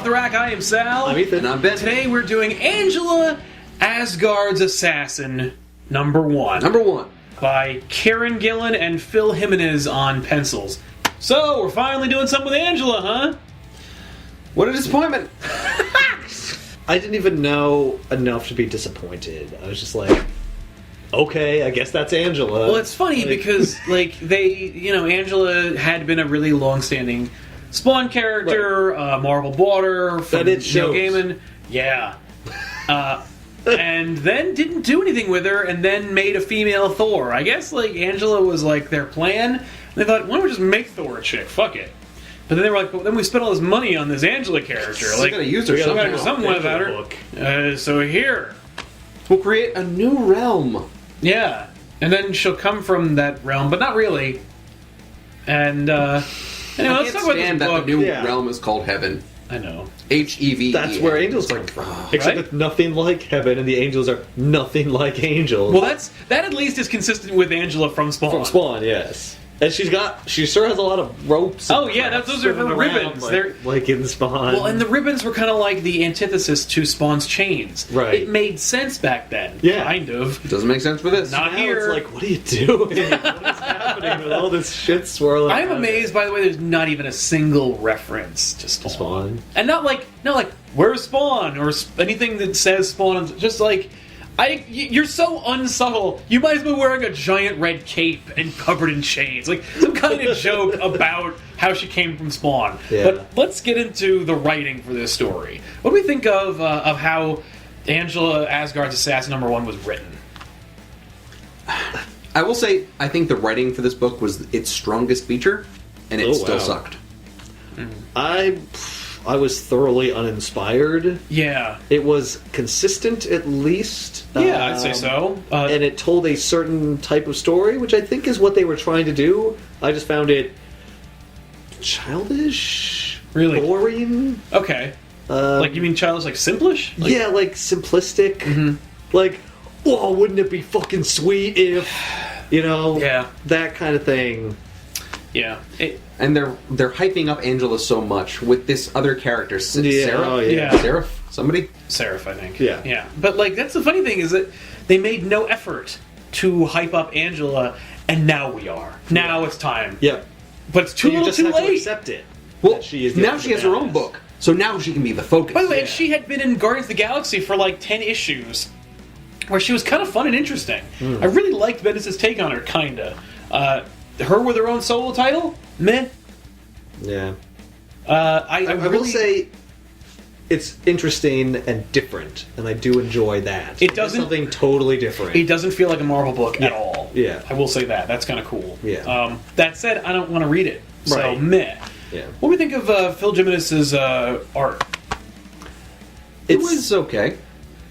the Rack. I am Sal. I'm Ethan. And I'm Ben. Today we're doing Angela, Asgard's Assassin, number 1. Number 1. By Karen Gillan and Phil Jimenez on pencils. So, we're finally doing something with Angela, huh? What a disappointment. I didn't even know enough to be disappointed. I was just like, okay, I guess that's Angela. Well, it's funny because, Angela had been a really long-standing Spawn character, Marvel Border from Neil Gaiman. Yeah. And then didn't do anything with her, and then made a female Thor. I guess, Angela was, their plan. And they thought, why don't we just make Thor a chick? Fuck it. But then they were like, well, then we spent all this money on this Angela character. We gotta use her. We gotta do something about her. So here. We'll create a new realm. Yeah. And then she'll come from that realm, but not really. And, anyway, let's talk about this book. The new realm is called Heaven. I know. H-E-V-E. That's where angels come from. Except it's nothing like heaven, and the angels are nothing like angels. Well, that at least is consistent with Angela from Spawn. From Spawn, yes. And she sure has a lot of ropes. Oh yeah, those are her ribbons. They're like in Spawn. Well, and the ribbons were kind of like the antithesis to Spawn's chains. Right. It made sense back then. Yeah. Kind of. It doesn't make sense for this. Not now here. It's like, what are you doing? What is happening with all this shit swirling? I'm amazed, by the way, there's not even a single reference to Spawn. And not like, where's Spawn? Or anything that says Spawn. Just like... you're so unsubtle. You might as well be wearing a giant red cape and covered in chains. Like, some kind of joke about how she came from Spawn. Yeah. But let's get into the writing for this story. What do we think of how Angela, Asgard's Assassin number 1 was written? I will say, I think the writing for this book was its strongest feature, and it still sucked. I was thoroughly uninspired. Yeah. It was consistent, at least. Yeah, I'd say so. And it told a certain type of story, which I think is what they were trying to do. I just found it childish, really boring. Okay. You mean childish, simplish? Yeah, simplistic. Mm-hmm. Oh, wouldn't it be fucking sweet if, that kind of thing. Yeah. And they're hyping up Angela so much with this other character, Seraph. Oh, yeah. Seraph? Somebody? Seraph, I think. Yeah. Yeah. But, that's the funny thing is that they made no effort to hype up Angela, and now we are. Now it's time. Yeah. But it's too little, too late. To accept it. Well, now she has her own book, so now she can be the focus. By the way, she had been in Guardians of the Galaxy for 10 issues, where she was kind of fun and interesting. I really liked Bendis' take on her, kinda. Her with her own solo title? Meh. Yeah. I will say it's interesting and different, and I do enjoy that. It doesn't... It's something totally different. It doesn't feel like a Marvel book at all. Yeah. I will say that. That's kind of cool. Yeah. That said, I don't want to read it. So, right. Meh. Yeah. What do we think of Phil Jimenez's art? It was okay.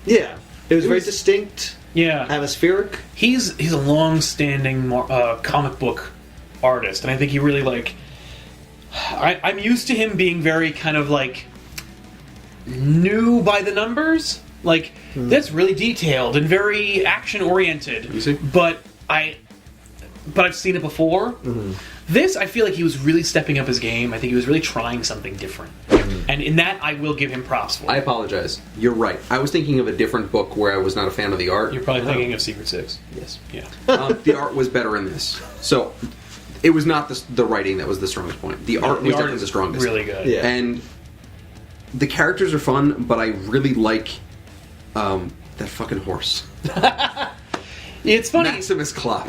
Yeah. It was very distinct. Yeah. Atmospheric. He's a long-standing comic book artist, and I think he really I'm used to him being very kind of new by the numbers. That's really detailed and very action-oriented. You see? But I've seen it before. Mm-hmm. This, I feel like he was really stepping up his game. I think he was really trying something different. Mm-hmm. And in that, I will give him props for. I apologize. You're right. I was thinking of a different book where I was not a fan of the art. You're probably thinking of Secret Six. Yes. Yeah. The art was better in this. So, it was not the writing that was the strongest point. The art was definitely the strongest. Really good. Yeah. And the characters are fun, but I really like that fucking horse. It's funny. Maximus Klopp.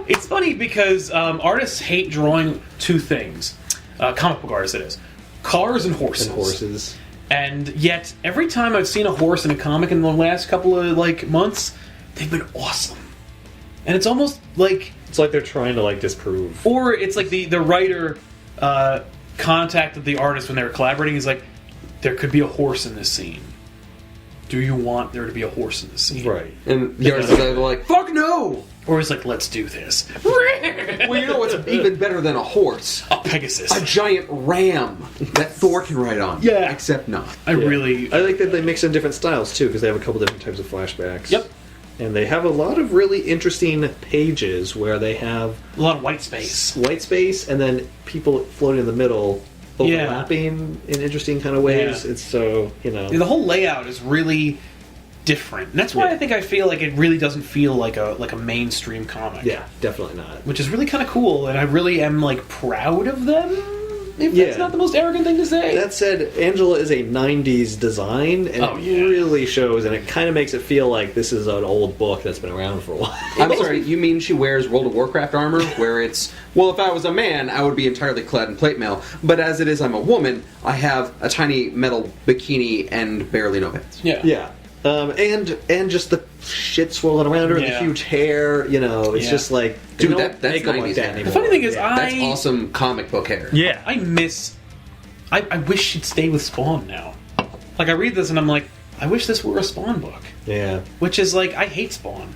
It's funny because artists hate drawing two things. Comic book artists, it is. Cars and horses. And yet, every time I've seen a horse in a comic in the last couple of months, they've been awesome. And it's almost like... It's like they're trying to disprove. Or it's like the writer contacted the artist when they were collaborating. He's like, there could be a horse in this scene. Do you want there to be a horse in this scene? Right. And the artists are like, fuck no! Or he's like, let's do this. Well, you know what's even better than a horse? A Pegasus. A giant ram that Thor can ride on. Yeah. Except not. I like that they mix in different styles, too, because they have a couple different types of flashbacks. Yep. And they have a lot of really interesting pages where they have... A lot of white space. White space, and then people floating in the middle overlapping in interesting kind of ways. Yeah. It's so, you know... The whole layout is really different. And that's why I feel like it really doesn't feel like a mainstream comic. Yeah, definitely not. Which is really kind of cool, and I really am, like, proud of them, if that's not the most arrogant thing to say. That said, Angela is a 90s design, and it really shows, and it kind of makes it feel like this is an old book that's been around for a while. I'm sorry, you mean she wears World of Warcraft armor, where it's, well, if I was a man, I would be entirely clad in plate mail, but as it is, I'm a woman, I have a tiny metal bikini and barely no pants. Yeah. And just the shit swirling around her, and the huge hair, you know, it's just like... Dude, that's 90s like that anymore. The funny thing is, that's awesome comic book hair. Yeah. I wish she'd stay with Spawn now. Like, I read this and I'm like, I wish this were a Spawn book. Yeah. Which is like, I hate Spawn.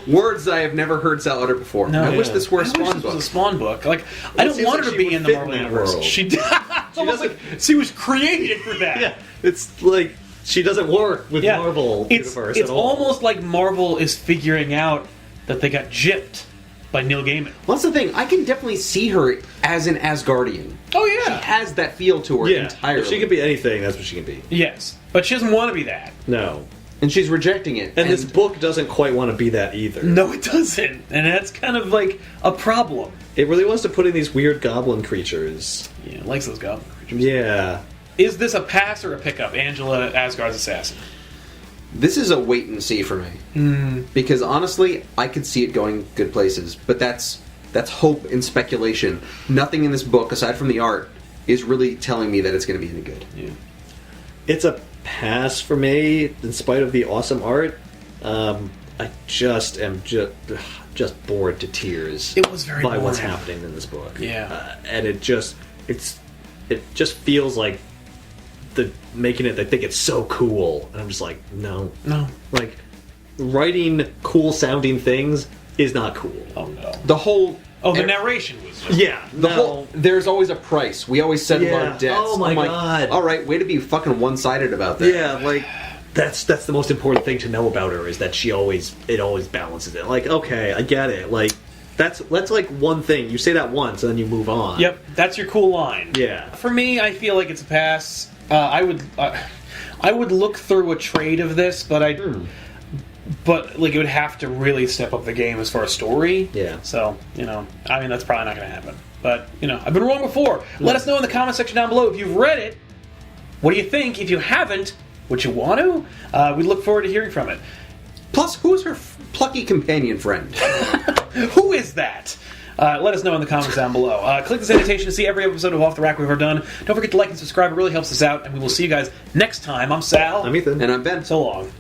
Words I have never heard Sal utter before. No, I wish this were a I Spawn wish this book. was a Spawn book. Like, I don't want her to be in the Marvel universe. world. It's almost like she was created for that. Yeah, it's like... She doesn't work with Marvel universe It's at all. almost like Marvel is figuring out that they got gypped by Neil Gaiman. Well, that's the thing. I can definitely see her as an Asgardian. Oh, yeah. She has that feel to her entirely. If she can be anything, that's what she can be. Yes. But she doesn't want to be that. No. And she's rejecting it. And this book doesn't quite want to be that either. No, it doesn't. And that's kind of like a problem. It really wants to put in these weird goblin creatures. Yeah, it likes those goblin creatures. Yeah. Is this a pass or a pickup? Angela, Asgard's assassin. This is a wait and see for me. Because honestly, I could see it going good places. But that's hope and speculation. Nothing in this book, aside from the art, is really telling me that it's going to be any good. Yeah. It's a pass for me, in spite of the awesome art. I just am just bored to tears. It was very by what's boring. happening in this book. Yeah. And it just feels like making it. They think it's so cool, and I'm just like, no. Like, writing cool sounding things is not cool. Oh no. The narration was. There's always a price. We always settle our debts. Oh my I'm god. All right, way to be fucking one-sided about that. Yeah, like that's the most important thing to know about her, is that it always balances it. Like, okay, I get it. Like, that's like one thing. You say that once and then you move on. Yep, that's your cool line. Yeah. For me, I feel like it's a pass. I would look through a trade of this, but but like it would have to really step up the game as far as story. Yeah. So, I mean, that's probably not going to happen. But, I've been wrong before. Let us know in the comment section down below if you've read it. What do you think? If you haven't, would you want to? We look forward to hearing from it. Plus, who's her plucky companion friend? Who is that? Let us know in the comments down below. Click this annotation to see every episode of Off the Rack we've ever done. Don't forget to like and subscribe. It really helps us out. And we will see you guys next time. I'm Sal. I'm Ethan. And I'm Ben. So long.